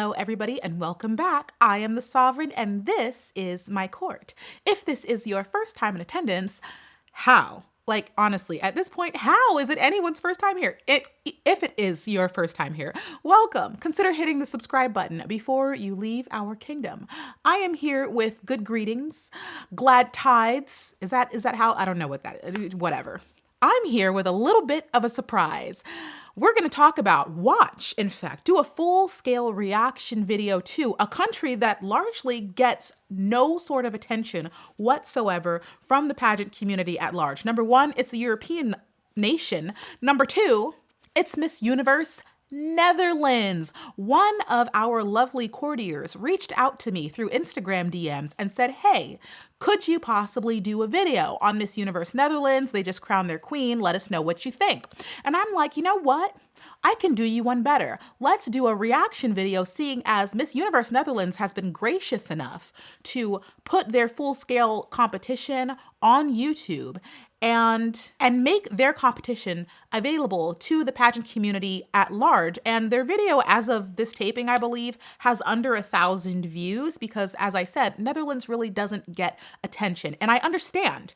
Hello, everybody, and welcome back. I am the Sovereign, and this is my court. If this is your first time in attendance, how? Like, honestly, at this point, how is it anyone's first time here? If it is your first time here, welcome. Consider hitting the subscribe button before you leave our kingdom. I am here with good greetings, glad tides. Is that how? I don't know what that is. Whatever. I'm here with a little bit of a surprise. We're going to talk about, in fact, do a full-scale reaction video to a country that largely gets no sort of attention whatsoever from the pageant community at large. Number one, it's a European nation. Number two, it's Miss Universe Netherlands. One of our lovely courtiers reached out to me through Instagram DMs and said, hey, could you possibly do a video on Miss Universe Netherlands? They just crowned their queen. Let us know what you think. And I'm like, you know what? I can do you one better. Let's do a reaction video, seeing as Miss Universe Netherlands has been gracious enough to put their full-scale competition on YouTube and make their competition available to the pageant community at large. And their video, as of this taping, I believe, has under 1,000 views because, as I said, Netherlands really doesn't get attention. And I understand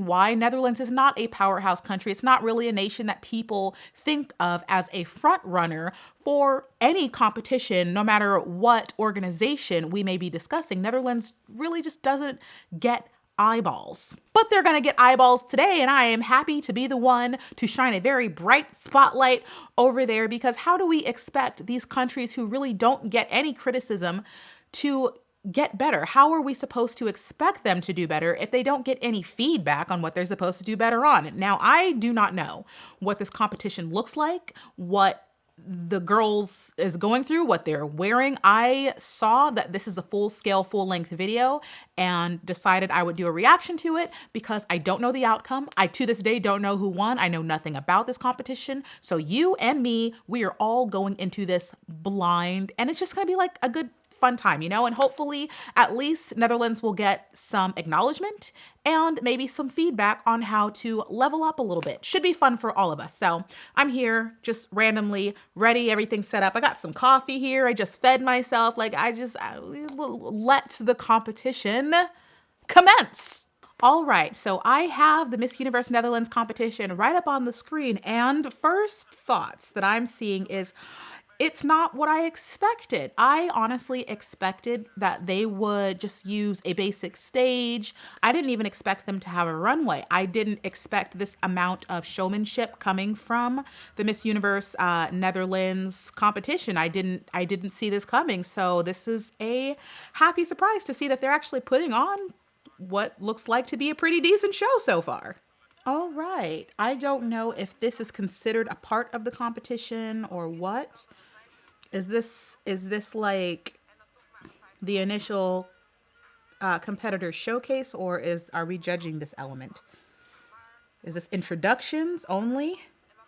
why. Netherlands is not a powerhouse country. It's not really a nation that people think of as a front runner for any competition, no matter what organization we may be discussing. Netherlands really just doesn't get eyeballs. But they're gonna get eyeballs today, and I am happy to be the one to shine a very bright spotlight over there, because how do we expect these countries who really don't get any criticism to get better? How are we supposed to expect them to do better if they don't get any feedback on what they're supposed to do better on? Now, I do not know what this competition looks like, what the girls is going through, what they're wearing. I saw that this is a full-scale, full-length video and decided I would do a reaction to it because I don't know the outcome. I, to this day, don't know who won. I know nothing about this competition. So you and me, we are all going into this blind, and it's just gonna be like a good fun time, you know, and hopefully at least Netherlands will get some acknowledgement and maybe some feedback on how to level up a little bit. Should be fun for all of us. So I'm here just randomly ready, everything set up. I got some coffee here. I just fed myself. Like I let the competition commence. All right, so I have the Miss Universe Netherlands competition right up on the screen, and first thoughts that I'm seeing is it's not what I expected. I honestly expected that they would just use a basic stage. I didn't even expect them to have a runway. I didn't expect this amount of showmanship coming from the Miss Universe Netherlands competition. I didn't see this coming. So this is a happy surprise to see that they're actually putting on what looks like to be a pretty decent show so far. All right. I don't know if this is considered a part of the competition or what. Is this like the initial competitor showcase, or are we judging this element? Is this introductions only?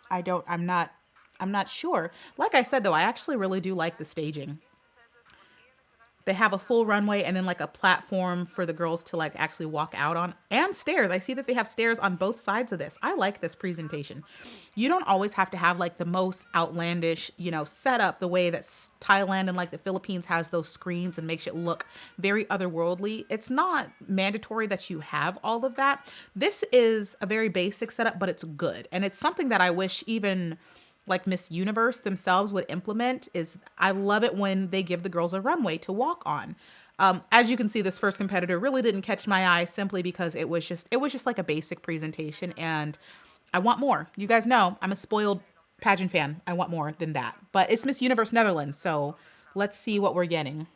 I'm not sure. Like I said, though, I actually really do like the staging. They have a full runway and then like a platform for the girls to like actually walk out on, and stairs. I see that they have stairs on both sides of this. I like this presentation. You don't always have to have like the most outlandish, you know, setup the way that Thailand and like the Philippines has those screens and makes it look very otherworldly. It's not mandatory that you have all of that. This is a very basic setup, but it's good. And it's something that I wish even like Miss Universe themselves would implement. Is I love it when they give the girls a runway to walk on. As you can see, this first competitor really didn't catch my eye simply because it was just like a basic presentation, and I want more. You guys know I'm a spoiled pageant fan. I want more than that. But it's Miss Universe Netherlands, so let's see what we're getting.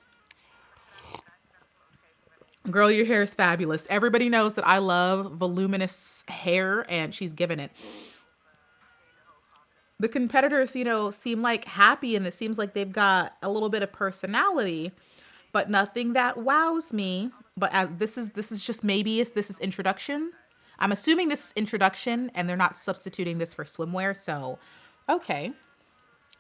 Girl, your hair is fabulous. Everybody knows that I love voluminous hair, and she's given it. The competitors, you know, seem like happy, and it seems like they've got a little bit of personality, but nothing that wows me. But as this is just this is introduction. I'm assuming this is introduction and they're not substituting this for swimwear. So, okay.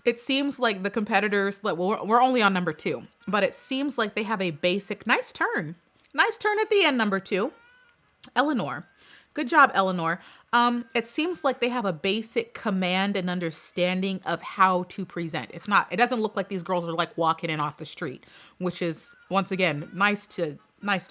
It seems like the competitors, well, we're only on number 2, but it seems like they have a basic, nice turn at the end, number 2. Eleanor. Good job, Eleanor. It seems like they have a basic command and understanding of how to present. It doesn't look like these girls are like walking in off the street, which is once again nice to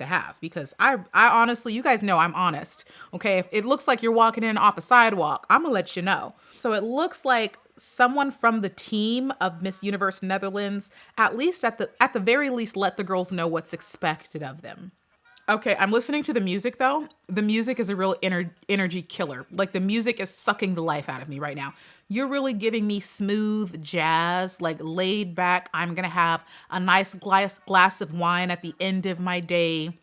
have because I honestly, you guys know I'm honest. Okay. If it looks like you're walking in off a sidewalk, I'm gonna let you know. So it looks like someone from the team of Miss Universe Netherlands, at least at the very least, let the girls know what's expected of them. Okay, I'm listening to the music though. The music is a real energy killer. Like the music is sucking the life out of me right now. You're really giving me smooth jazz, like laid back. I'm going to have a nice glass of wine at the end of my day,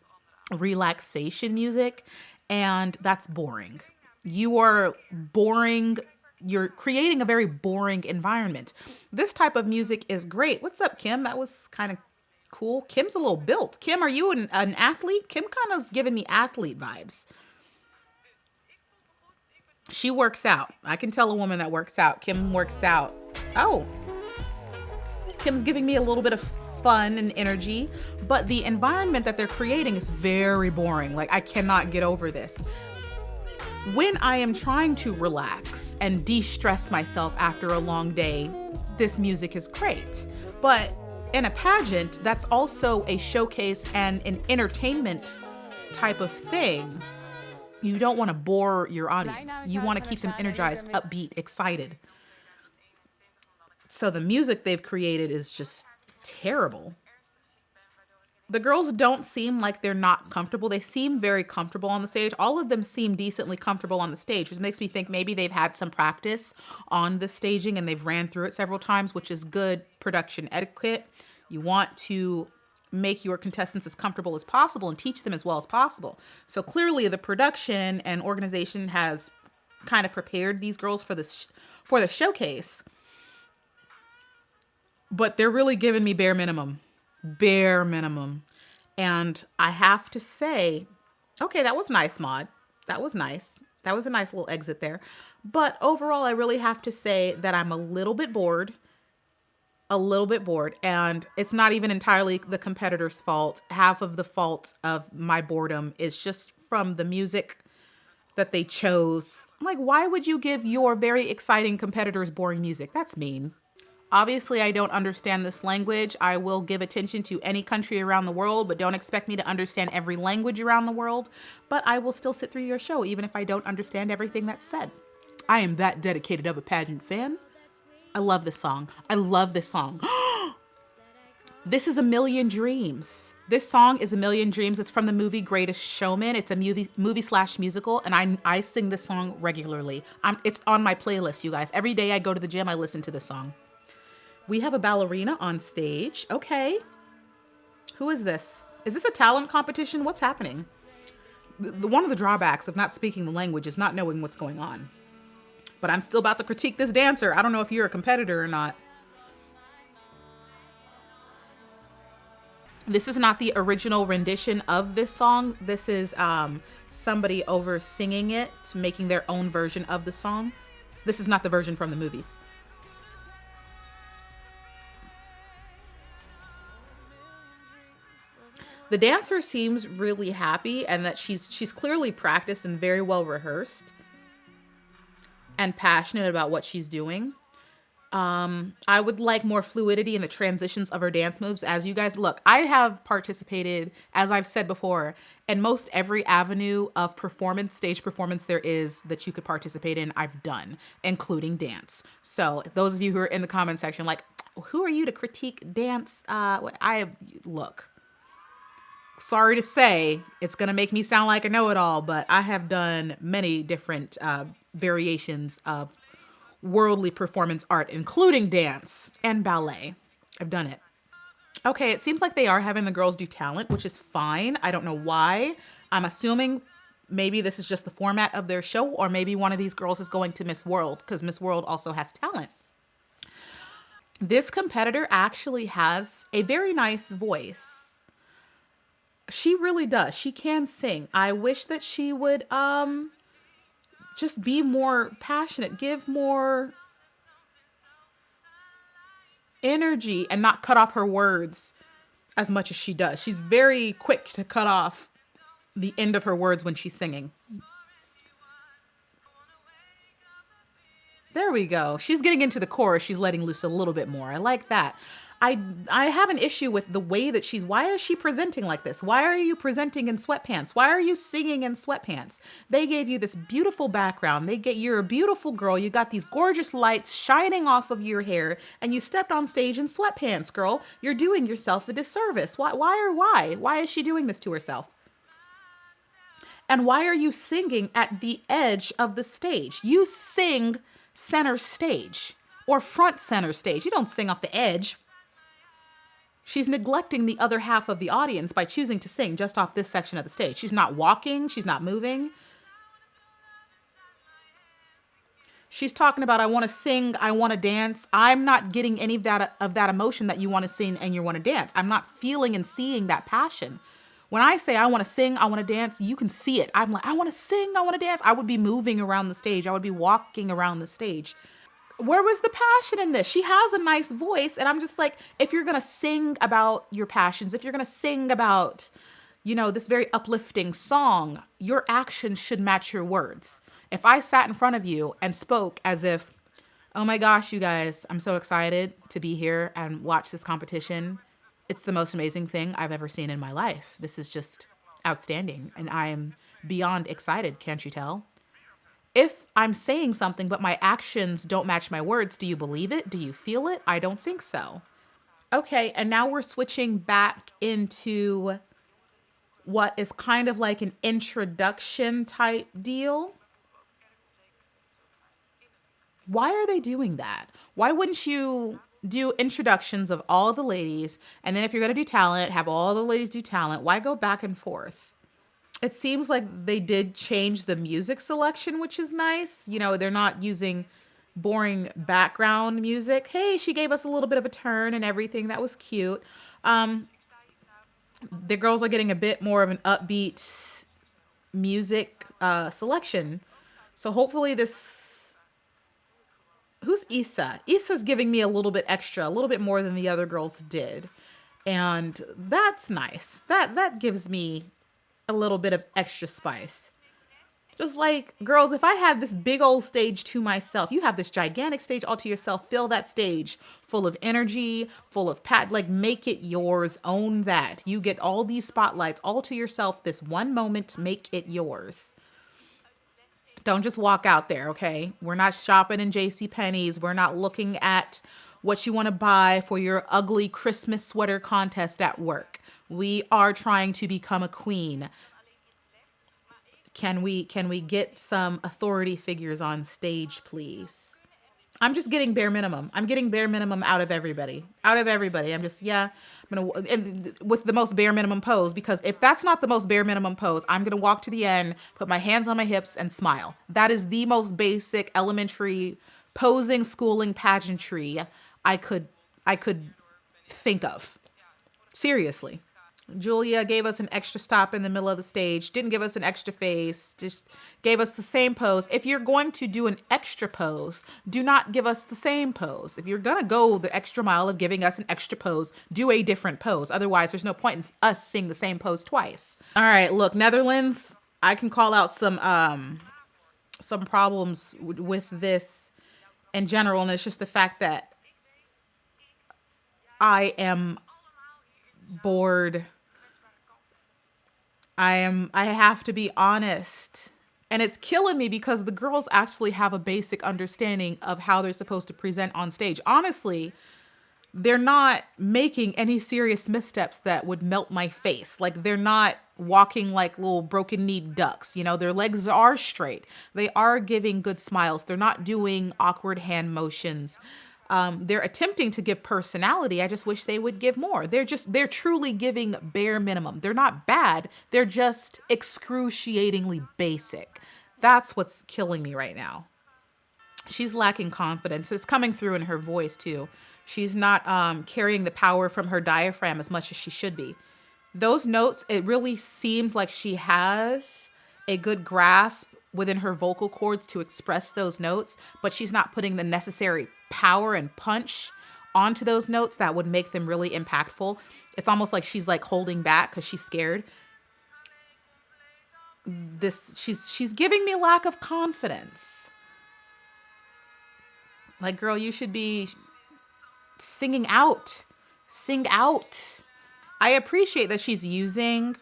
relaxation music, and that's boring. You are boring. You're creating a very boring environment. This type of music is great. What's up, Kim? That was kind of cool. Kim's a little built. Kim, are you an athlete? Kim kind of giving me athlete vibes. She works out. I can tell a woman that works out. Kim works out. Oh, Kim's giving me a little bit of fun and energy, but the environment that they're creating is very boring. Like, I cannot get over this. When I am trying to relax and de-stress myself after a long day, this music is great. But in a pageant, that's also a showcase and an entertainment type of thing. You don't want to bore your audience. You want to keep them energized, upbeat, excited. So the music they've created is just terrible. The girls don't seem like they're not comfortable. They seem very comfortable on the stage. All of them seem decently comfortable on the stage, which makes me think maybe they've had some practice on the staging and they've ran through it several times, which is good production etiquette. You want to make your contestants as comfortable as possible and teach them as well as possible. So clearly the production and organization has kind of prepared these girls for the showcase. But they're really giving me bare minimum. Bare minimum. And I have to say, okay, that was nice, Maud. That was nice. That was a nice little exit there. But overall, I really have to say that I'm a little bit bored. A little bit bored. And it's not even entirely the competitor's fault. Half of the fault of my boredom is just from the music that they chose. Like, why would you give your very exciting competitors boring music? That's mean. Obviously, I don't understand this language. I will give attention to any country around the world, but don't expect me to understand every language around the world. But I will still sit through your show, even if I don't understand everything that's said. I am that dedicated of a pageant fan. I love this song. I love this song. This is A Million Dreams. This song is A Million Dreams. It's from the movie Greatest Showman. It's a movie/musical, and I sing this song regularly. It's on my playlist, you guys. Every day I go to the gym, I listen to this song. We have a ballerina on stage. Okay. Who is this? Is this a talent competition? What's happening? One of the drawbacks of not speaking the language is not knowing what's going on. But I'm still about to critique this dancer. I don't know if you're a competitor or not. This is not the original rendition of this song. This is somebody over singing it, making their own version of the song. So this is not the version from the movies. The dancer seems really happy and that she's clearly practiced and very well rehearsed and passionate about what she's doing. I would like more fluidity in the transitions of her dance moves. As you guys look, I have participated, as I've said before, in most every avenue of performance, stage performance there is that you could participate in, I've done, including dance. So those of you who are in the comment section, like, who are you to critique dance? Look. Sorry to say, it's going to make me sound like a know-it-all, but I have done many different variations of worldly performance art, including dance and ballet. I've done it. Okay, it seems like they are having the girls do talent, which is fine. I don't know why. I'm assuming maybe this is just the format of their show, or maybe one of these girls is going to Miss World, because Miss World also has talent. This competitor actually has a very nice voice. She really does. She can sing. I wish that she would just be more passionate, give more energy and not cut off her words as much as she does. She's very quick to cut off the end of her words when she's singing. There we go. She's getting into the chorus. She's letting loose a little bit more. I like that. I have an issue with the way that why is she presenting like this? Why are you presenting in sweatpants? Why are you singing in sweatpants? They gave you this beautiful background. You're a beautiful girl. You got these gorgeous lights shining off of your hair, and you stepped on stage in sweatpants, girl. You're doing yourself a disservice. Why is she doing this to herself? And why are you singing at the edge of the stage? You sing center stage or front center stage. You don't sing off the edge. She's neglecting the other half of the audience by choosing to sing just off this section of the stage. She's not walking. She's not moving. She's talking about, I want to sing, I want to dance. I'm not getting any of that emotion that you want to sing and you want to dance. I'm not feeling and seeing that passion. When I say I want to sing, I want to dance, you can see it. I'm like, I want to sing, I want to dance. I would be moving around the stage. I would be walking around the stage. Where was the passion in this? She has a nice voice. And I'm just like, if you're going to sing about your passions, if you're going to sing about, this very uplifting song, your actions should match your words. If I sat in front of you and spoke as if, oh my gosh, you guys, I'm so excited to be here and watch this competition. It's the most amazing thing I've ever seen in my life. This is just outstanding. And I am beyond excited. Can't you tell? If I'm saying something, but my actions don't match my words, do you believe it? Do you feel it? I don't think so. Okay, and now we're switching back into what is kind of like an introduction type deal. Why are they doing that? Why wouldn't you do introductions of all the ladies, and then if you're going to do talent, have all the ladies do talent? Why go back and forth? It seems like they did change the music selection, which is nice. They're not using boring background music. Hey, she gave us a little bit of a turn and everything. That was cute. The girls are getting a bit more of an upbeat music selection. So hopefully this... Who's Issa? Issa's giving me a little bit extra, a little bit more than the other girls did. And that's nice. That gives me a little bit of extra spice. Just like, girls, if I had this big old stage to myself, you have this gigantic stage all to yourself, fill that stage full of energy, full of like make it yours, own that. You get all these spotlights all to yourself, this one moment, make it yours. Don't just walk out there, okay? We're not shopping in JCPenney's. We're not looking at what you want to buy for your ugly Christmas sweater contest at work. We are trying to become a queen. Can we get some authority figures on stage, please? I'm just getting bare minimum. I'm getting bare minimum out of everybody. I'm just, I'm with the most bare minimum pose, because if that's not the most bare minimum pose, I'm going to walk to the end, put my hands on my hips and smile. That is the most basic, elementary posing, schooling, pageantry I could think of. Seriously. Julia gave us an extra stop in the middle of the stage, didn't give us an extra face, just gave us the same pose. If you're going to do an extra pose, do not give us the same pose. If you're going to go the extra mile of giving us an extra pose, do a different pose. Otherwise, there's no point in us seeing the same pose twice. All right, look, Netherlands, I can call out some problems with this in general, and it's just the fact that I am bored. I have to be honest. And it's killing me because the girls actually have a basic understanding of how they're supposed to present on stage. Honestly, they're not making any serious missteps that would melt my face. Like, they're not walking like little broken-kneed ducks. Their legs are straight. They are giving good smiles. They're not doing awkward hand motions. They're attempting to give personality. I just wish they would give more. They're truly giving bare minimum. They're not bad. They're just excruciatingly basic. That's what's killing me right now. She's lacking confidence. It's coming through in her voice too. She's not carrying the power from her diaphragm as much as she should be. Those notes, it really seems like she has a good grasp within her vocal cords to express those notes, but she's not putting the necessary power and punch onto those notes that would make them really impactful. It's almost like she's like holding back because she's scared. She's giving me lack of confidence. Like, girl, you should be singing out. Sing out. I appreciate that she's using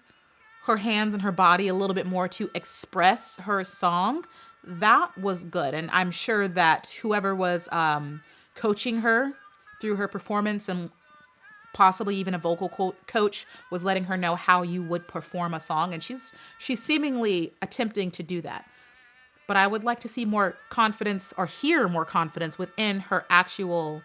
her hands and her body a little bit more to express her song. That was good. And I'm sure that whoever was coaching her through her performance and possibly even a vocal coach was letting her know how you would perform a song. And she's seemingly attempting to do that. But I would like to see more confidence or hear more confidence within her actual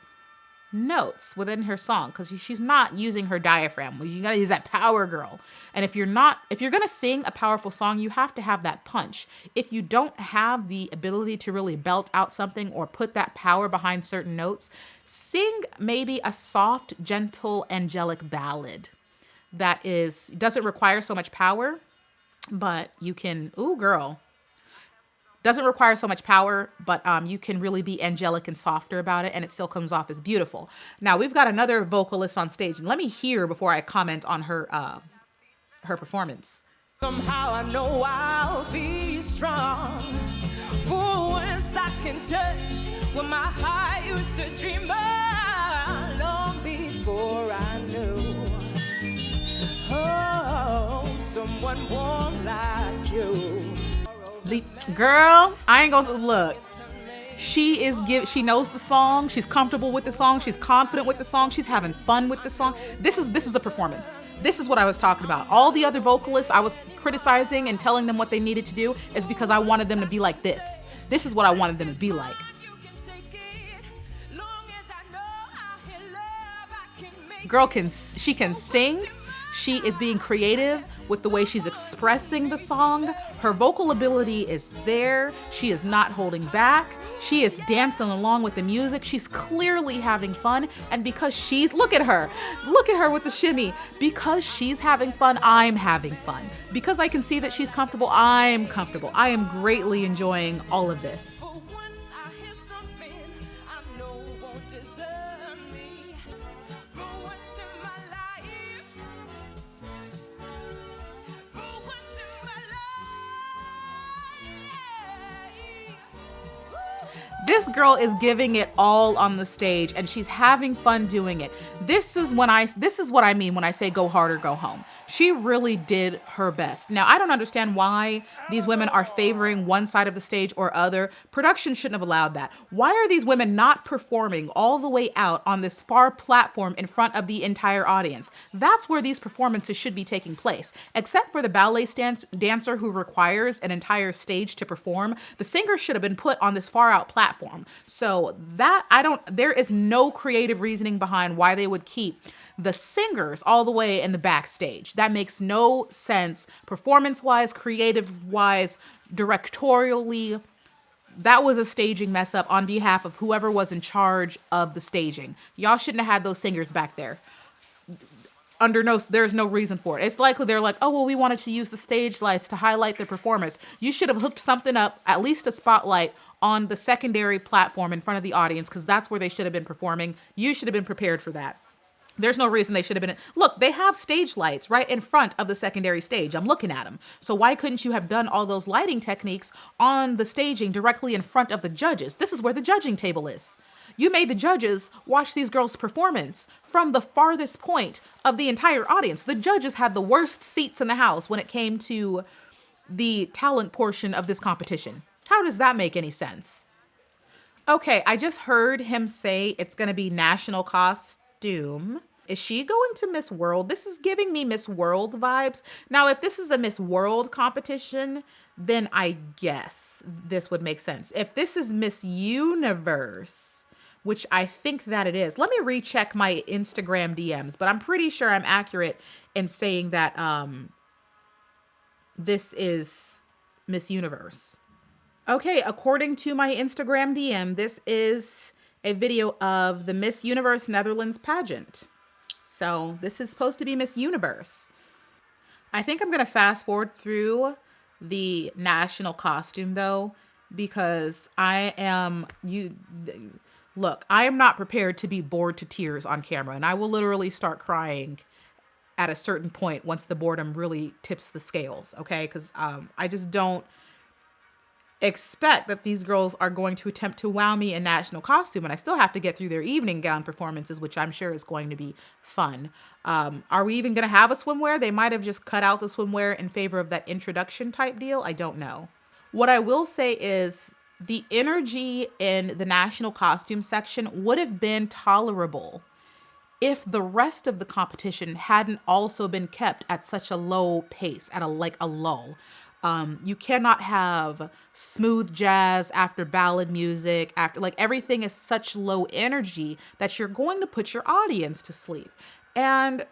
notes within her song, because she's not using her diaphragm. You got to use that power, girl. And if you're going to sing a powerful song, you have to have that punch. If you don't have the ability to really belt out something or put that power behind certain notes, sing maybe a soft, gentle, angelic ballad that doesn't require so much power, but you can, ooh, girl, doesn't require so much power, but you can really be angelic and softer about it, and it still comes off as beautiful. Now, we've got another vocalist on stage, and let me hear before I comment on her performance. Somehow I know I'll be strong, for once I can touch what my heart used to dream of long before I knew. Oh, someone warm like you. Girl, I ain't gonna look. She knows the song. She's comfortable with the song. She's confident with the song. She's having fun with the song. This is a performance. This is what I was talking about. All the other vocalists I was criticizing and telling them what they needed to do is because I wanted them to be like this. This is what I wanted them to be like. Girl can sing. She is being creative with the way she's expressing the song. Her vocal ability is there. She is not holding back. She is dancing along with the music. She's clearly having fun. And because look at her with the shimmy. Because she's having fun, I'm having fun. Because I can see that she's comfortable, I'm comfortable. I am greatly enjoying all of this. This girl is giving it all on the stage, and she's having fun doing it. This is what I mean when I say go hard or go home. She really did her best. Now, I don't understand why these women are favoring one side of the stage or other. Production shouldn't have allowed that. Why are these women not performing all the way out on this far platform in front of the entire audience? That's where these performances should be taking place. Except for the ballet dancer who requires an entire stage to perform, the singer should have been put on this far out platform. So there is no creative reasoning behind why they would keep the singers all the way in the backstage. That makes no sense performance-wise, creative-wise, directorially. That was a staging mess up on behalf of whoever was in charge of the staging. Y'all shouldn't have had those singers back there. There's no reason for it. It's likely they're like, oh, well, we wanted to use the stage lights to highlight the performance. You should have hooked something up, at least a spotlight, on the secondary platform in front of the audience, because that's where they should have been performing. You should have been prepared for that. There's no reason they should have been. Look, they have stage lights right in front of the secondary stage. I'm looking at them. So why couldn't you have done all those lighting techniques on the staging directly in front of the judges? This is where the judging table is. You made the judges watch these girls' performance from the farthest point of the entire audience. The judges had the worst seats in the house when it came to the talent portion of this competition. How does that make any sense? Okay, I just heard him say it's going to be national costume. Is she going to Miss World? This is giving me Miss World vibes. Now, if this is a Miss World competition, then I guess this would make sense. If this is Miss Universe, which I think that it is. Let me recheck my Instagram DMs, but I'm pretty sure I'm accurate in saying that this is Miss Universe. Okay, according to my Instagram DM, this is a video of the Miss Universe Netherlands pageant. So this is supposed to be Miss Universe. I think I'm going to fast forward through the national costume, though, because I am not prepared to be bored to tears on camera, and I will literally start crying at a certain point once the boredom really tips the scales, okay? Because I just don't. expect that these girls are going to attempt to wow me in national costume, and I still have to get through their evening gown performances, which I'm sure is going to be fun. Are we even going to have a swimwear? They might have just cut out the swimwear in favor of that introduction type deal. I don't know. What I will say is the energy in the national costume section would have been tolerable if the rest of the competition hadn't also been kept at such a low pace, at a lull. You cannot have smooth jazz after ballad music, after like everything is such low energy that you're going to put your audience to sleep. And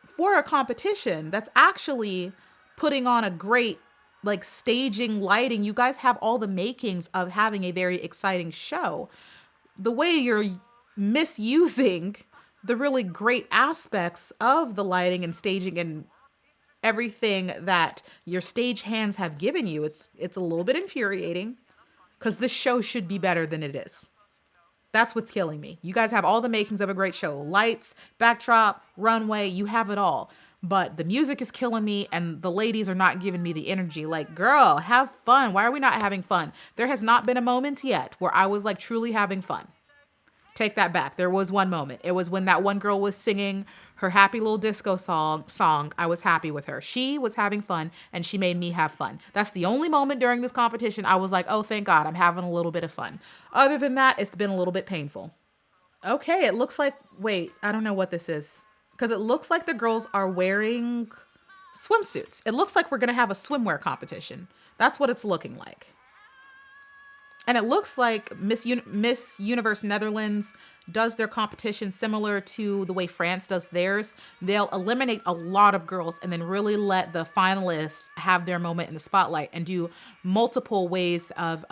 for a competition that's actually putting on a great like staging, lighting, you guys have all the makings of having a very exciting show. The way you're misusing the really great aspects of the lighting and staging and everything that your stage hands have given you, it's a little bit infuriating because this show should be better than it is. That's what's killing me. You guys have all the makings of a great show. Lights, backdrop, runway, you have it all. But the music is killing me and the ladies are not giving me the energy. Like, girl, have fun. Why are we not having fun? There has not been a moment yet where I was like truly having fun. Take that back. There was one moment. It was when that one girl was singing her happy little disco song. I was happy with her. She was having fun and she made me have fun. That's the only moment during this competition I was like, oh, thank God, I'm having a little bit of fun. Other than that, it's been a little bit painful. Okay, it looks like, wait, I don't know what this is. Because it looks like the girls are wearing swimsuits. It looks like we're going to have a swimwear competition. That's what it's looking like. And it looks like Miss Universe Netherlands does their competition similar to the way France does theirs. They'll eliminate a lot of girls and then really let the finalists have their moment in the spotlight and do multiple ways of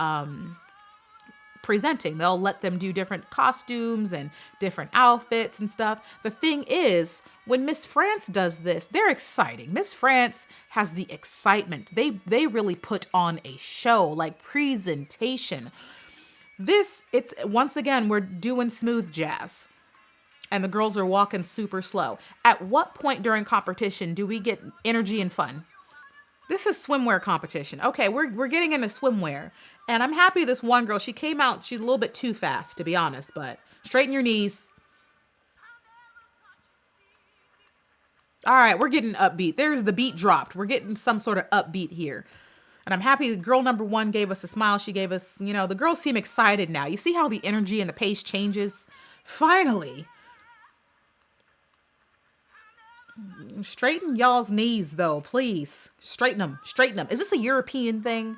presenting. They'll let them do different costumes and different outfits and stuff. The thing is, when Miss France does this, they're exciting. Miss France has the excitement. They really put on a show, like presentation. It's once again, we're doing smooth jazz and the girls are walking super slow. At what point during competition do we get energy and fun? This is swimwear competition. Okay, we're getting into swimwear. And I'm happy this one girl, she came out, she's a little bit too fast, to be honest, but straighten your knees. All right, we're getting upbeat. There's the beat dropped. We're getting some sort of upbeat here. And I'm happy girl number one gave us a smile. She gave us, the girls seem excited now. You see how the energy and the pace changes? Finally. Straighten y'all's knees, though, please. Straighten them. Straighten them. Is this a European thing?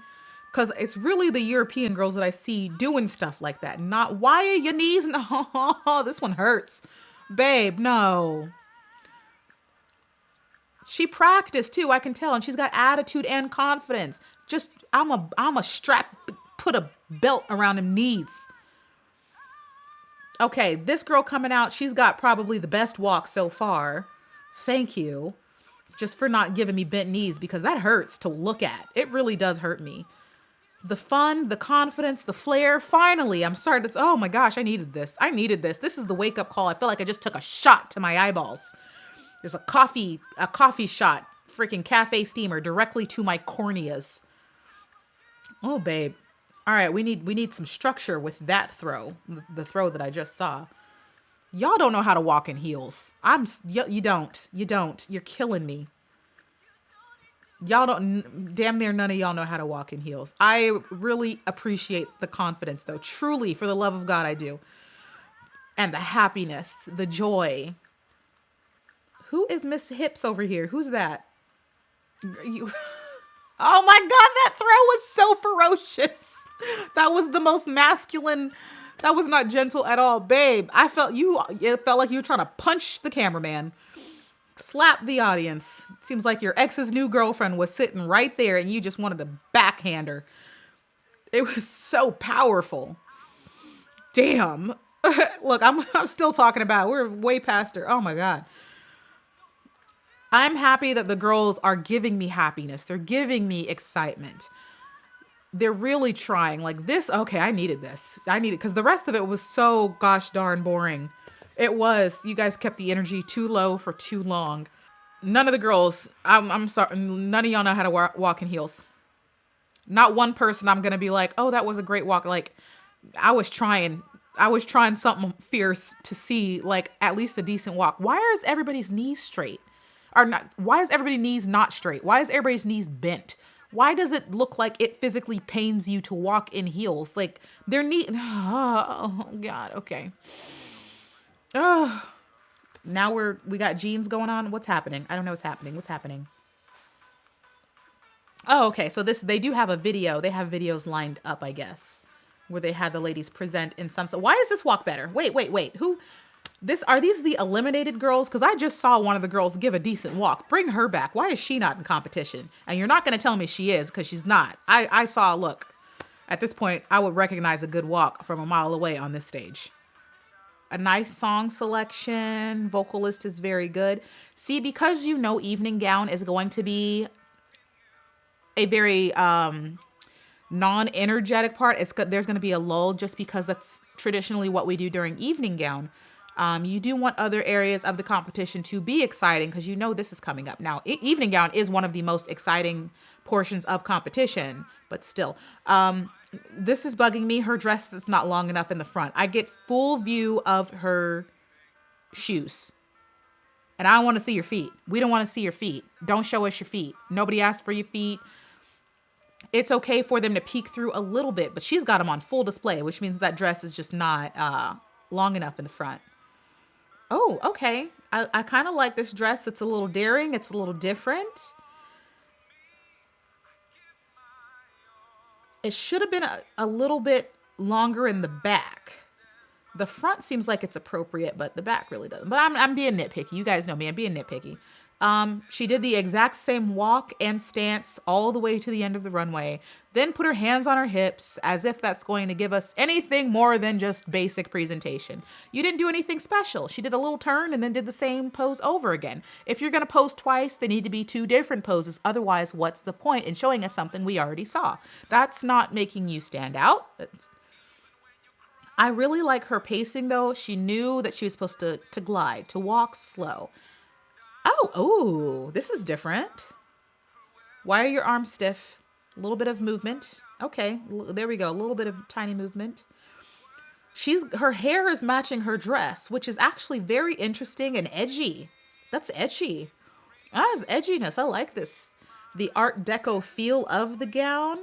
Because it's really the European girls that I see doing stuff like that. Not, why are your knees? No, this one hurts. Babe, no. She practiced, too, I can tell. And she's got attitude and confidence. Just, I'm a strap, put a belt around them knees. Okay, this girl coming out, she's got probably the best walk so far. Thank you. Just for not giving me bent knees because that hurts to look at. It really does hurt me. The fun, the confidence, the flair. Finally, I'm starting to, oh my gosh, I needed this. I needed this. This is the wake up call. I feel like I just took a shot to my eyeballs. There's a coffee shot, freaking cafe steamer directly to my corneas. Oh, babe. All right, we need some structure with that throw, the throw that I just saw. Y'all don't know how to walk in heels. You don't. You're killing me. Y'all don't, damn near none of y'all know how to walk in heels. I really appreciate the confidence though. Truly, for the love of God, I do. And the happiness, the joy. Who is Miss Hips over here? Who's that? You. Oh my God, that throw was so ferocious. That was the most masculine. That was not gentle at all, babe. It felt like you were trying to punch the cameraman. Slap the audience. Seems like your ex's new girlfriend was sitting right there and you just wanted to backhand her. It was so powerful. Damn. Look, I'm still talking about it. We're way past her. Oh my God. I'm happy that the girls are giving me happiness. They're giving me excitement. They're really trying like this. Okay, I needed this. I needed, because the rest of it was so gosh darn boring. It was. You guys kept the energy too low for too long. None of the girls, I'm sorry, none of y'all know how to walk in heels. Not one person I'm going to be like, oh, that was a great walk. Like, I was trying. I was trying something fierce to see, like, at least a decent walk. Why is everybody's knees straight? Or not? Why is everybody's knees not straight? Why is everybody's knees bent? Why does it look like it physically pains you to walk in heels? Like, their knee. Oh, God. Okay. Oh, now we got jeans going on. What's happening? I don't know what's happening. What's happening? Oh, okay. So they do have a video. They have videos lined up, I guess, where they had the ladies present in some. So why is this walk better? Wait. Who? Are these the eliminated girls? Because I just saw one of the girls give a decent walk. Bring her back. Why is she not in competition? And you're not going to tell me she is, because she's not. I saw a look. At this point, I would recognize a good walk from a mile away on this stage. A nice song selection. Vocalist is very good. See, because you know Evening Gown is going to be a very non-energetic part. There's going to be a lull, just because that's traditionally what we do during Evening Gown. You do want other areas of the competition to be exciting, because you know this is coming up. Now, Evening Gown is one of the most exciting portions of competition, but still. This is bugging me. Her dress is not long enough in the front. I get full view of her shoes. And I want to see your feet. We don't want to see your feet. Don't show us your feet. Nobody asked for your feet. It's okay for them to peek through a little bit, but she's got them on full display, which means that dress is just not long enough in the front. Oh, okay. I kind of like this dress. It's a little daring. It's a little different. It should have been a little bit longer in the back. The front seems like it's appropriate, but the back really doesn't. But I'm being nitpicky. You guys know me. I'm being nitpicky. She did the exact same walk and stance all the way to the end of the runway, then put her hands on her hips as if that's going to give us anything more than just basic presentation. You didn't do anything special. She did a little turn and then did the same pose over again. If you're going to pose twice, they need to be two different poses. Otherwise, what's the point in showing us something we already saw? That's not making you stand out. I really like her pacing, though. She knew that she was supposed to glide, to walk slow. Oh, this is different. Why are your arms stiff? A little bit of movement. Okay, there we go. A little bit of tiny movement. Her hair is matching her dress, which is actually very interesting and edgy. That's edgy. That's edginess. I like this. The Art Deco feel of the gown.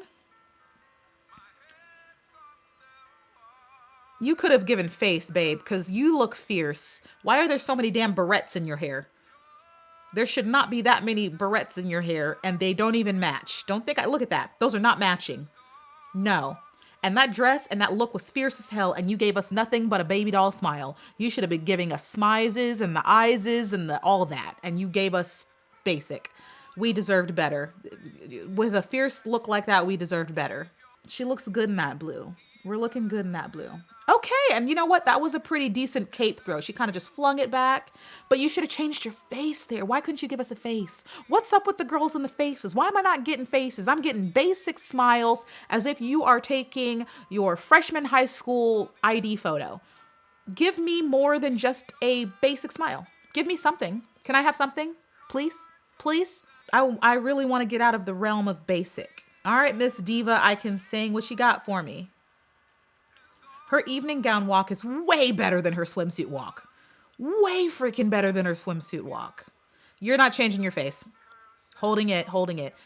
You could have given face, babe, because you look fierce. Why are there so many damn barrettes in your hair? There should not be that many barrettes in your hair, and they don't even match. Look at that. Those are not matching. No. And that dress and that look was fierce as hell, and you gave us nothing but a baby doll smile. You should have been giving us smizes and the eyeses and all that, and you gave us basic. We deserved better. With a fierce look like that, we deserved better. She looks good in that blue. We're looking good in that blue. Okay, and you know what? That was a pretty decent cape throw. She kind of just flung it back, but you should have changed your face there. Why couldn't you give us a face? What's up with the girls in the faces? Why am I not getting faces? I'm getting basic smiles as if you are taking your freshman high school ID photo. Give me more than just a basic smile. Give me something. Can I have something? Please? Please? I really want to get out of the realm of basic. All right, Miss Diva, I can sing. What you got for me? Her evening gown walk is way better than her swimsuit walk. Way freaking better than her swimsuit walk. You're not changing your face. Holding it, holding it.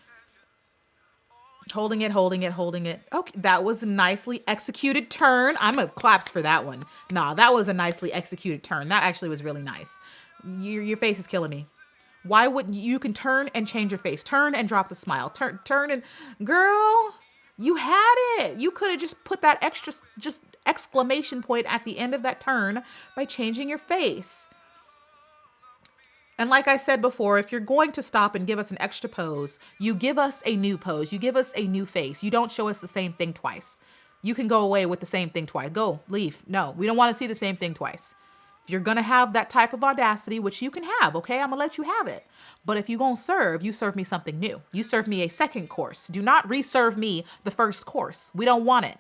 Holding it, holding it, holding it. Okay, that was a nicely executed turn. I'm a claps for that one. Nah, that was a nicely executed turn. That actually was really nice. Your face is killing me. Why wouldn't you can turn and change your face? Turn and drop the smile. Turn and girl, you had it. You could have just put that extra just exclamation point at the end of that turn by changing your face. And like I said before, if you're going to stop and give us an extra pose, you give us a new pose. You give us a new face. You don't show us the same thing twice. You can go away with the same thing twice. Go, leave. No, we don't want to see the same thing twice. If you're going to have that type of audacity, which you can have, okay, I'm going to let you have it. But if you're going to serve, you serve me something new. You serve me a second course. Do not reserve me the first course. We don't want it.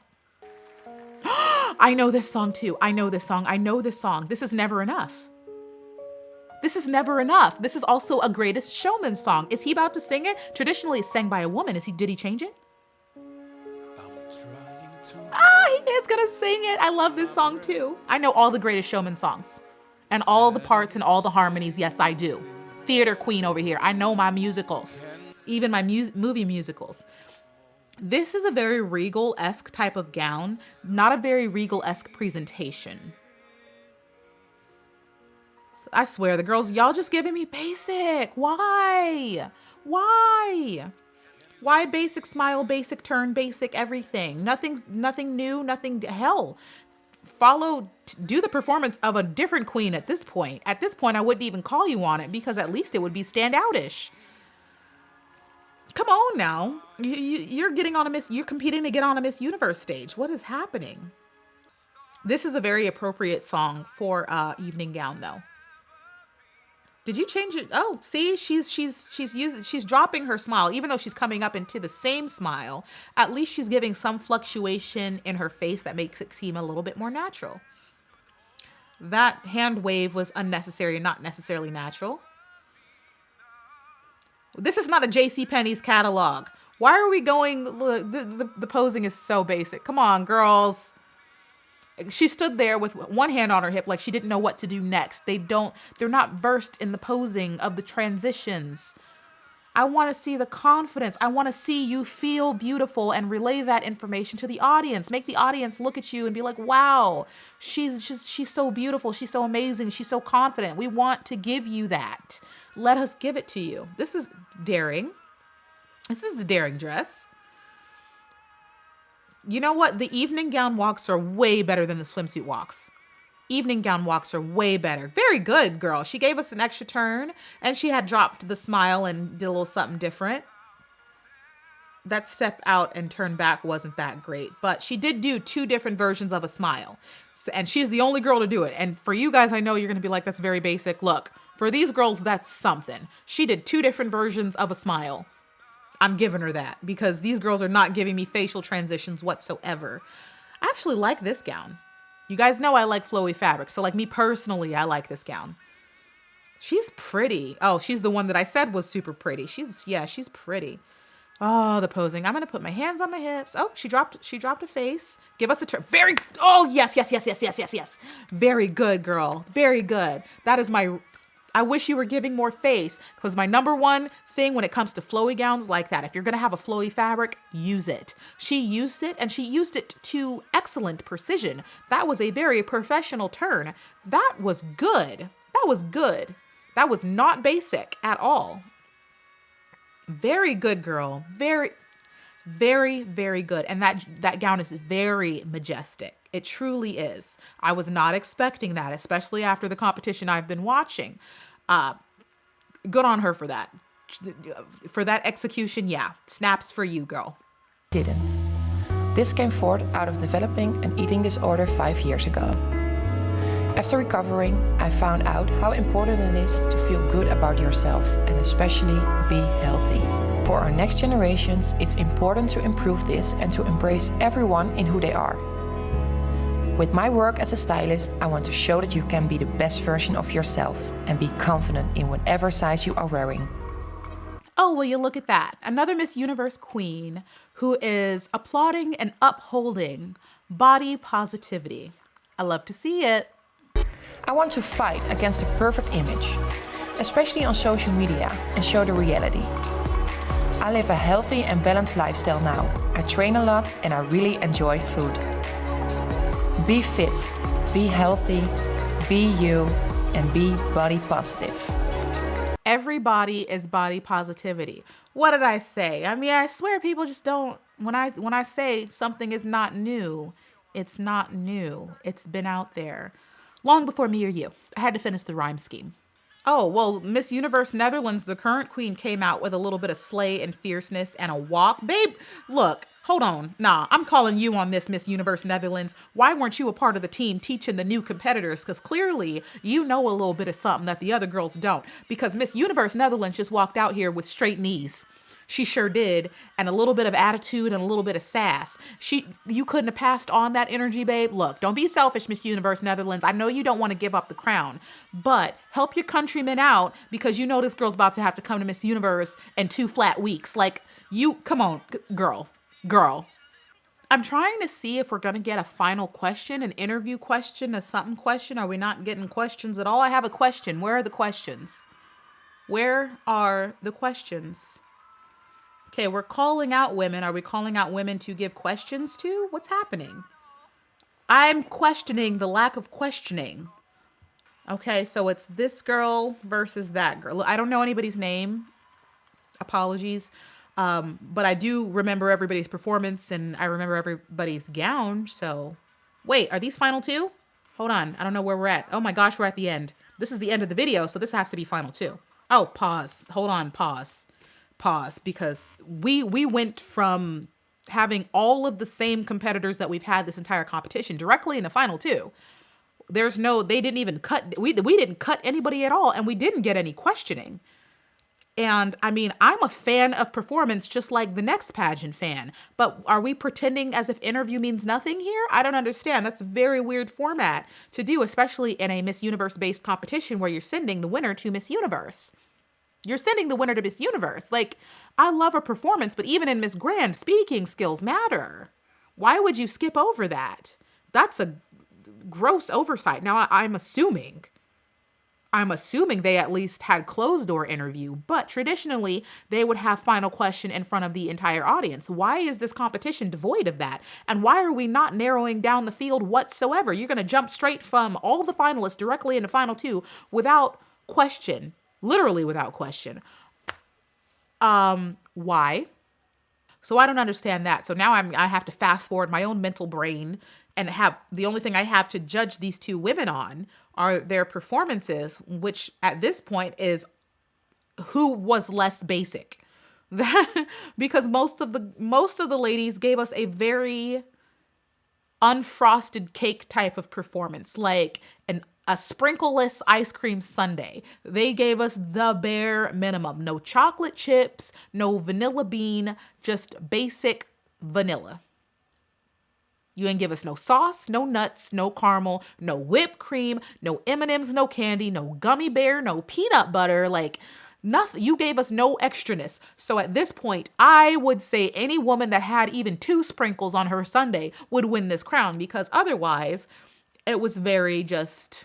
I know this song too. I know this song. I know this song. This is Never Enough. This is Never Enough. This is also a Greatest Showman song. Is he about to sing it? Traditionally, it's sang by a woman. Did he change it? is gonna sing it. I love this song too. I know all the Greatest Showman songs and all the parts and all the harmonies. Yes, I do. Theater queen over here. I know my musicals, even my movie musicals. This is a very regal-esque type of gown, not a very regal-esque presentation. I swear, the girls, y'all just giving me basic. Why? Why? Why basic smile, basic turn, basic everything? Nothing new, nothing, hell. Do the performance of a different queen at this point. At this point, I wouldn't even call you on it because at least it would be standoutish. Come on now. You're competing to get on a Miss Universe stage. What is happening? This is a very appropriate song for evening gown though. Did you change it? Oh, see, she's dropping her smile, even though she's coming up into the same smile. At least she's giving some fluctuation in her face that makes it seem a little bit more natural. That hand wave was unnecessary and not necessarily natural. This is not a JCPenney's catalog. Why are we going? Look, the posing is so basic. Come on, girls. She stood there with one hand on her hip like she didn't know what to do next. They're not versed in the posing of the transitions. I want to see the confidence. I want to see you feel beautiful and relay that information to the audience. Make the audience look at you and be like, wow, she's so beautiful. She's so amazing. She's so confident. We want to give you that. Let us give it to you. This is daring. This is a daring dress. You know what? The evening gown walks are way better than the swimsuit walks. Evening gown walks are way better. Very good, girl. She gave us an extra turn and she had dropped the smile and did a little something different. That step out and turn back wasn't that great, but she did do 2 different versions of a smile. And she's the only girl to do it. And for you guys, I know you're going to be like, that's very basic. Look, for these girls, that's something. She did 2 different versions of a smile. I'm giving her that because these girls are not giving me facial transitions whatsoever. I actually like this gown. You guys know I like flowy fabric. So like me personally, I like this gown. She's pretty. Oh, she's the one that I said was super pretty. She's pretty. Oh, the posing. I'm going to put my hands on my hips. Oh, she dropped a face. Give us a turn. Yes. Very good, girl. Very good. I wish you were giving more face because my number one thing when it comes to flowy gowns like that, if you're going to have a flowy fabric, use it. She used it and she used it to excellent precision. That was a very professional turn. That was good. That was good. That was not basic at all. Very good, girl. Very, very, very good. And that gown is very majestic. It truly is. I was not expecting that, especially after the competition I've been watching. Good on her for that. For that execution, yeah. Snaps for you, girl. Didn't. This came forth out of developing an eating disorder 5 years ago. After recovering, I found out how important it is to feel good about yourself and especially be healthy. For our next generations, it's important to improve this and to embrace everyone in who they are. With my work as a stylist, I want to show that you can be the best version of yourself and be confident in whatever size you are wearing. Oh, will you look at that? Another Miss Universe queen who is applauding and upholding body positivity. I love to see it. I want to fight against the perfect image, especially on social media, and show the reality. I live a healthy and balanced lifestyle now. I train a lot and I really enjoy food. Be fit, be healthy, be you, and be body positive. Everybody is body positivity. What did I say? I mean, I swear people just don't, when I say something is not new, it's not new. It's been out there long before me or you. I had to finish the rhyme scheme. Oh, well, Miss Universe Netherlands, the current queen, came out with a little bit of slay and fierceness and a walk. Babe, look, hold on. Nah, I'm calling you on this, Miss Universe Netherlands. Why weren't you a part of the team teaching the new competitors? Because clearly you know a little bit of something that the other girls don't. Because Miss Universe Netherlands just walked out here with straight knees. She sure did. And a little bit of attitude and a little bit of sass. You couldn't have passed on that energy, babe. Look, don't be selfish, Miss Universe Netherlands. I know you don't want to give up the crown, but help your countrymen out because you know this girl's about to have to come to Miss Universe in 2 flat weeks. Like, come on, girl. I'm trying to see if we're going to get a final question, an interview question, a something question. Are we not getting questions at all? I have a question. Where are the questions? Where are the questions? Okay, we're calling out women. Are we calling out women to give questions to? What's happening? I'm questioning the lack of questioning. Okay, so it's this girl versus that girl. I don't know anybody's name. Apologies. But I do remember everybody's performance and I remember everybody's gown. So, wait, are these final two? Hold on. I don't know where we're at. Oh my gosh, we're at the end. This is the end of the video, so this has to be final two. Oh, pause. Hold on, pause. Pause, because we went from having all of the same competitors that we've had this entire competition directly in the final two. They didn't even cut, we didn't cut anybody at all, and we didn't get any questioning. And I mean, I'm a fan of performance just like the next pageant fan. But are we pretending as if interview means nothing here? I don't understand. That's a very weird format to do, especially in a Miss Universe based competition where you're sending the winner to Miss Universe. You're sending the winner to Miss Universe. Like, I love a performance, but even in Miss Grand, speaking skills matter. Why would you skip over that? That's a gross oversight. Now, I'm assuming they at least had closed door interview, but traditionally they would have final question in front of the entire audience. Why is this competition devoid of that? And why are we not narrowing down the field whatsoever? You're going to jump straight from all the finalists directly into final two without question, literally without question. Why? So I don't understand that. So now I have to fast forward my own mental brain and have the only thing I have to judge these two women on are their performances, which at this point is who was less basic. Because most of the ladies gave us a very unfrosted cake type of performance, like a sprinkleless ice cream sundae. They gave us the bare minimum. No chocolate chips, no vanilla bean, just basic vanilla. You ain't give us no sauce, no nuts, no caramel, no whipped cream, no M&Ms, no candy, no gummy bear, no peanut butter, like nothing. You gave us no extraness. So at this point, I would say any woman that had even 2 sprinkles on her sundae would win this crown, because otherwise it was very just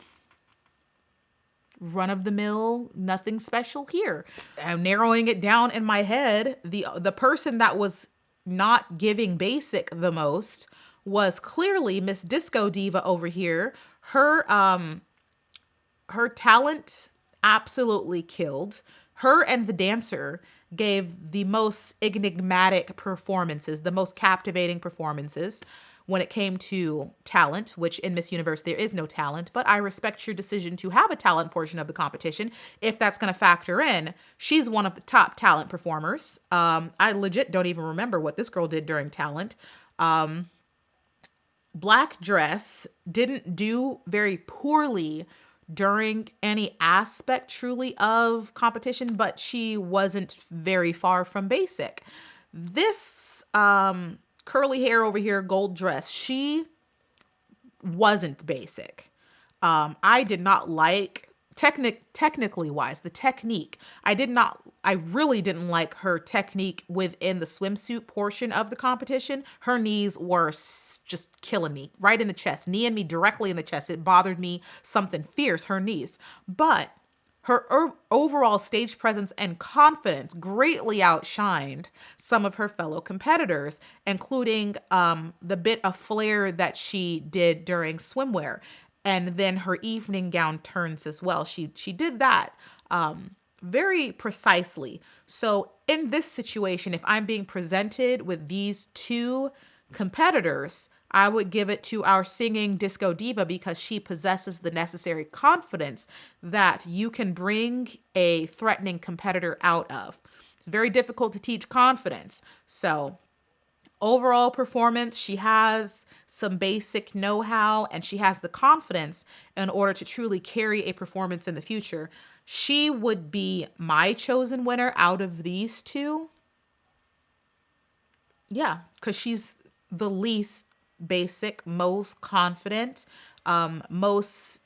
run of the mill, nothing special here. I'm narrowing it down in my head. The person that was not giving basic the most was clearly Miss Disco Diva over here. Her talent absolutely killed. Her and the dancer gave the most enigmatic performances, the most captivating performances when it came to talent, which in Miss Universe there is no talent, but I respect your decision to have a talent portion of the competition if that's going to factor in. She's one of the top talent performers. I legit don't even remember what this girl did during talent. Black dress didn't do very poorly during any aspect truly of competition, but she wasn't very far from basic. This curly hair over here, gold dress, she wasn't basic. I did not like technically wise, the technique. I really didn't like her technique within the swimsuit portion of the competition. Her knees were just killing me right in the chest, kneeing me directly in the chest. It bothered me something fierce, her knees. But her overall stage presence and confidence greatly outshined some of her fellow competitors, including the bit of flair that she did during swimwear. And then her evening gown turns as well. She did that very precisely. So in this situation, if I'm being presented with these two competitors, I would give it to our singing disco diva because she possesses the necessary confidence that you can bring a threatening competitor out of. It's very difficult to teach confidence. So overall performance, she has some basic know-how and she has the confidence in order to truly carry a performance in the future. She would be my chosen winner out of these two. Yeah, because she's the least basic, most confident, most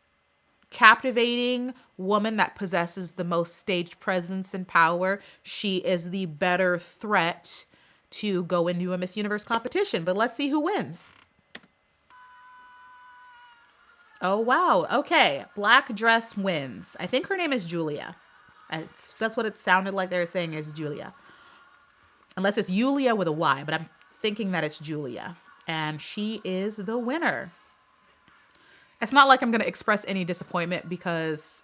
captivating woman that possesses the most stage presence and power. She is the better threat to go into a Miss Universe competition. But let's see who wins. Oh, wow. Okay. Black dress wins. I think her name is Julia. That's what it sounded like they were saying is Julia. Unless it's Yulia with a Y, but I'm thinking that it's Julia. And she is the winner. It's not like I'm going to express any disappointment because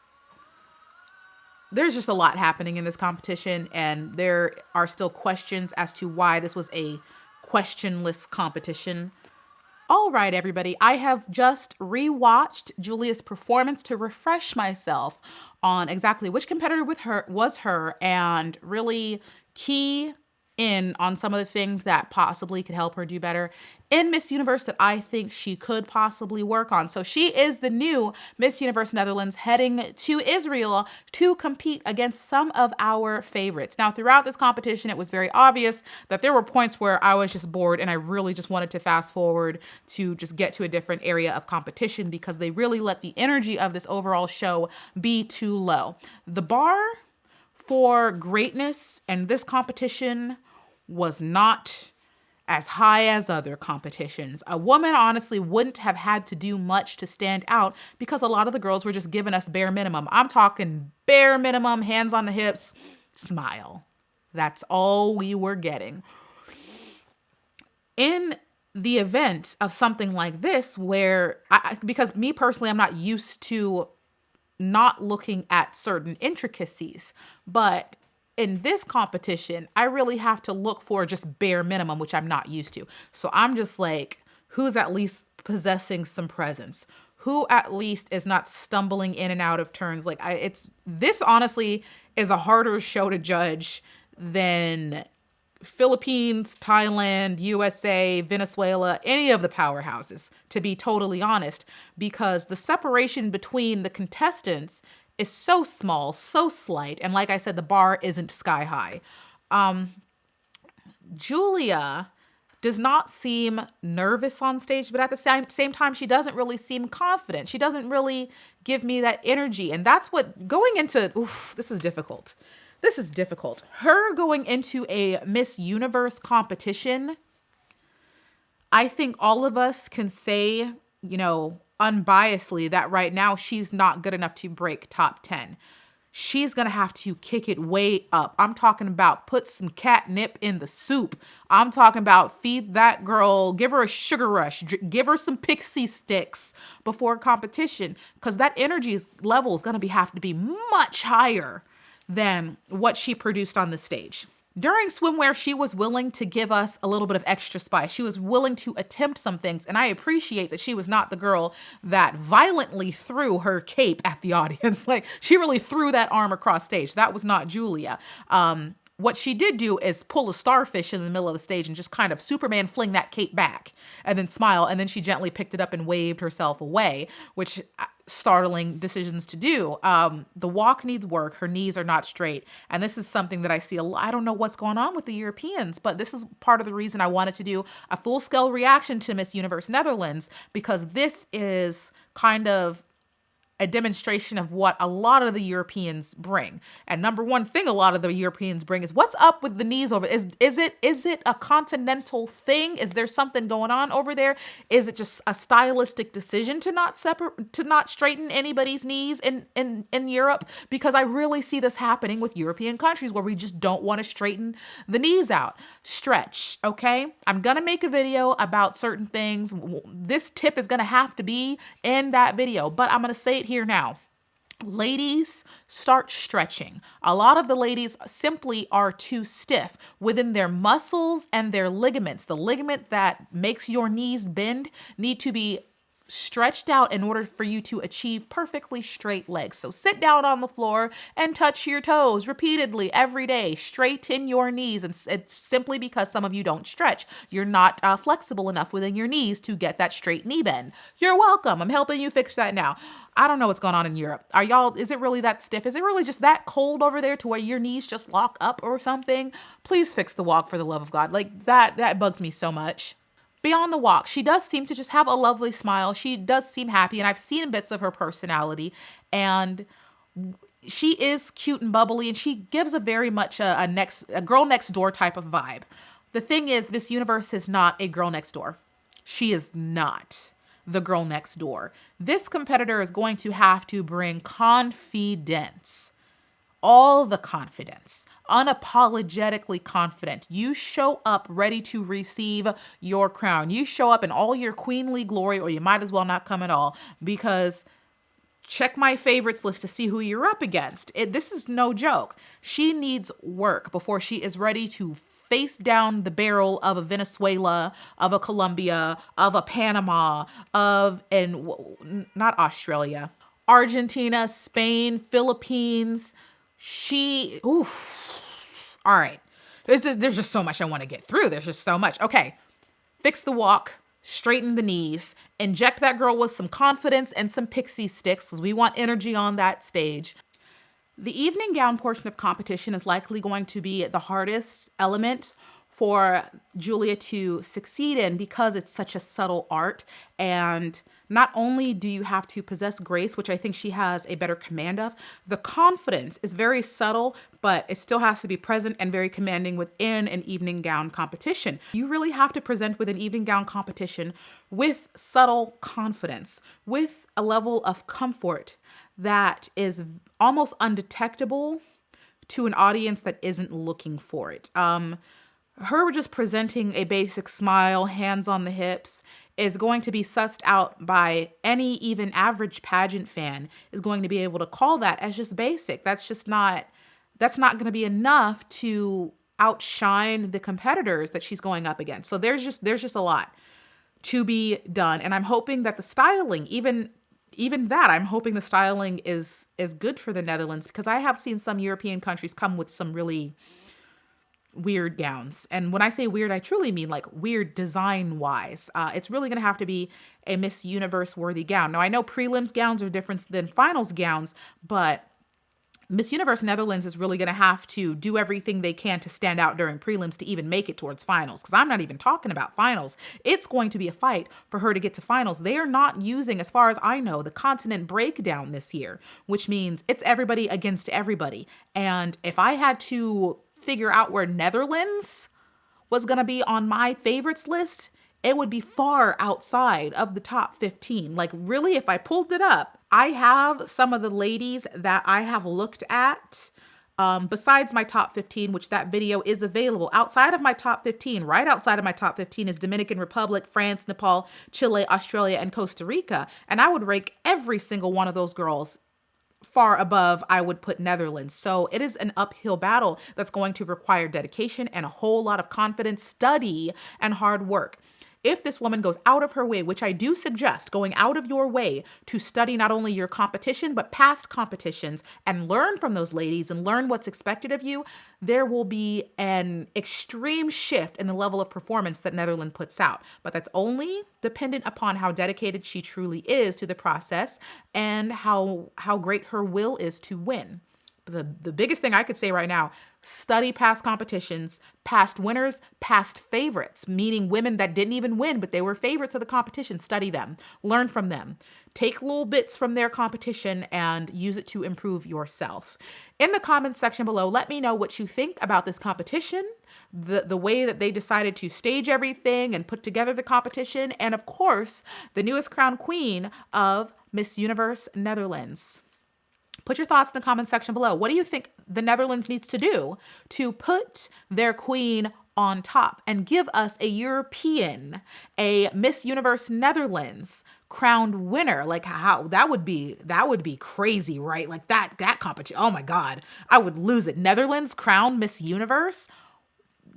there's just a lot happening in this competition, and there are still questions as to why this was a questionless competition. All right, everybody, I have just rewatched Julia's performance to refresh myself on exactly which competitor was her and really key in on some of the things that possibly could help her do better in Miss Universe that I think she could possibly work on. So she is the new Miss Universe Netherlands heading to Israel to compete against some of our favorites. Now, throughout this competition, it was very obvious that there were points where I was just bored and I really just wanted to fast forward to just get to a different area of competition because they really let the energy of this overall show be too low. The bar for greatness and this competition was not as high as other competitions. A woman honestly wouldn't have had to do much to stand out because a lot of the girls were just giving us bare minimum. I'm talking bare minimum, hands on the hips, smile. That's all we were getting. In the event of something like this where, because me personally, I'm not used to not looking at certain intricacies, but in this competition, I really have to look for just bare minimum, which I'm not used to. So I'm just like, who's at least possessing some presence? Who at least is not stumbling in and out of turns? Like this honestly is a harder show to judge than Philippines, Thailand, USA, Venezuela, any of the powerhouses, to be totally honest, because the separation between the contestants is so small, so slight. And like I said, the bar isn't sky high. Julia does not seem nervous on stage, but at the same time, she doesn't really seem confident. She doesn't really give me that energy. And that's what going into, this is difficult. This is difficult. Her going into a Miss Universe competition, I think all of us can say, unbiasedly that right now she's not good enough to break top 10. She's going to have to kick it way up. I'm talking about put some catnip in the soup. I'm talking about feed that girl, give her a sugar rush, give her some pixie sticks before competition, because that energy level is going to have to be much higher than what she produced on the stage. During Swimwear, she was willing to give us a little bit of extra spice. She was willing to attempt some things, and I appreciate that she was not the girl that violently threw her cape at the audience. Like, she really threw that arm across stage. That was not Julia. What she did do is pull a starfish in the middle of the stage and just kind of Superman fling that cape back and then smile. And then she gently picked it up and waved herself away, which startling decisions to do. The walk needs work. Her knees are not straight. And this is something that I see a lot. I don't know what's going on with the Europeans, but this is part of the reason I wanted to do a full scale reaction to Miss Universe Netherlands, because this is kind of a demonstration of what a lot of the Europeans bring. And number one thing a lot of the Europeans bring is what's up with the knees over. Is it a continental thing? Is there something going on over there? Is it just a stylistic decision to not straighten anybody's knees in Europe? Because I really see this happening with European countries where we just don't want to straighten the knees out. Stretch, okay? I'm gonna make a video about certain things. This tip is gonna have to be in that video, but I'm gonna say it here now. Ladies, start stretching. A lot of the ladies simply are too stiff within their muscles and their ligaments. The ligament that makes your knees bend need to be stretched out in order for you to achieve perfectly straight legs. So sit down on the floor and touch your toes repeatedly every day. Straighten your knees. And it's simply because some of you don't stretch. You're not flexible enough within your knees to get that straight knee bend. You're welcome. I'm helping you fix that now. I don't know what's going on in Europe. Is it really that stiff? Is it really just that cold over there to where your knees just lock up or something? Please fix the walk for the love of God. Like that bugs me so much. Beyond the walk, she does seem to just have a lovely smile. She does seem happy, and I've seen bits of her personality, and she is cute and bubbly, and she gives a very much a girl next door type of vibe. The thing is, Miss Universe is not a girl next door. She is not the girl next door. This competitor is going to have to bring confidence, all the confidence, unapologetically confident. You show up ready to receive your crown. You show up in all your queenly glory, or you might as well not come at all, because check my favorites list to see who you're up against. This is no joke. She needs work before she is ready to face down the barrel of a Venezuela, of a Colombia, of a Panama, not Australia, Argentina, Spain, Philippines. All right. There's just so much I want to get through. There's just so much. Okay. Fix the walk, straighten the knees, inject that girl with some confidence and some pixie sticks because we want energy on that stage. The evening gown portion of competition is likely going to be the hardest element for Julia to succeed in because it's such a subtle art. And not only do you have to possess grace, which I think she has a better command of, the confidence is very subtle, but it still has to be present and very commanding within an evening gown competition. You really have to present with an evening gown competition with subtle confidence, with a level of comfort that is almost undetectable to an audience that isn't looking for it. Her just presenting a basic smile, hands on the hips, is going to be sussed out by any even average pageant fan, is going to be able to call that as just basic. That's not going to be enough to outshine the competitors that she's going up against. So there's just a lot to be done. And I'm hoping that the styling, even that, I'm hoping the styling is good for the Netherlands, because I have seen some European countries come with some really weird gowns. And when I say weird, I truly mean like weird design wise. It's really going to have to be a Miss Universe worthy gown. Now, I know prelims gowns are different than finals gowns, but Miss Universe Netherlands is really going to have to do everything they can to stand out during prelims to even make it towards finals. Because I'm not even talking about finals. It's going to be a fight for her to get to finals. They are not using, as far as I know, the continent breakdown this year, which means it's everybody against everybody. And if I had to figure out where Netherlands was going to be on my favorites list, it would be far outside of the top 15. Like, really, if I pulled it up, I have some of the ladies that I have looked at besides my top 15, which that video is available. Outside of my top 15, right outside of my top 15 is Dominican Republic, France, Nepal, Chile, Australia, and Costa Rica. And I would rank every single one of those girls far above I would put Netherlands. So it is an uphill battle that's going to require dedication and a whole lot of confidence, study, and hard work. If this woman goes out of her way, which I do suggest, going out of your way to study not only your competition, but past competitions and learn from those ladies and learn what's expected of you, there will be an extreme shift in the level of performance that Netherlands puts out. But that's only dependent upon how dedicated she truly is to the process and how great her will is to win. The biggest thing I could say right now, study past competitions, past winners, past favorites, meaning women that didn't even win, but they were favorites of the competition. Study them, learn from them, take little bits from their competition and use it to improve yourself. In the comments section below, let me know what you think about this competition, the way that they decided to stage everything and put together the competition, and of course, the newest crowned queen of Miss Universe Netherlands. Put your thoughts in the comment section below. What do you think the Netherlands needs to do to put their queen on top and give us a European, a Miss Universe Netherlands crowned winner? Like, how that would be crazy, right? Like that competition. Oh my God, I would lose it. Netherlands crowned Miss Universe.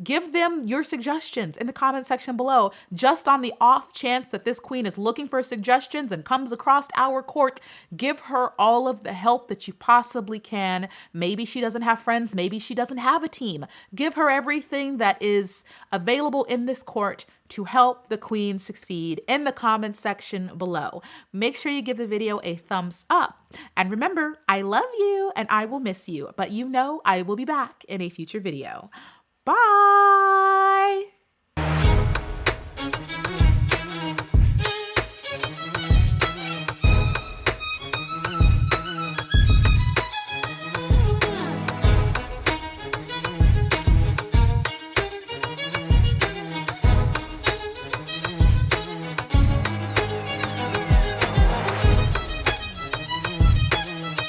Give them your suggestions in the comment section below. Just on the off chance that this queen is looking for suggestions and comes across our court, give her all of the help that you possibly can. Maybe she doesn't have friends. Maybe she doesn't have a team. Give her everything that is available in this court to help the queen succeed in the comment section below. Make sure you give the video a thumbs up. And remember, I love you and I will miss you, but you know I will be back in a future video. Bye.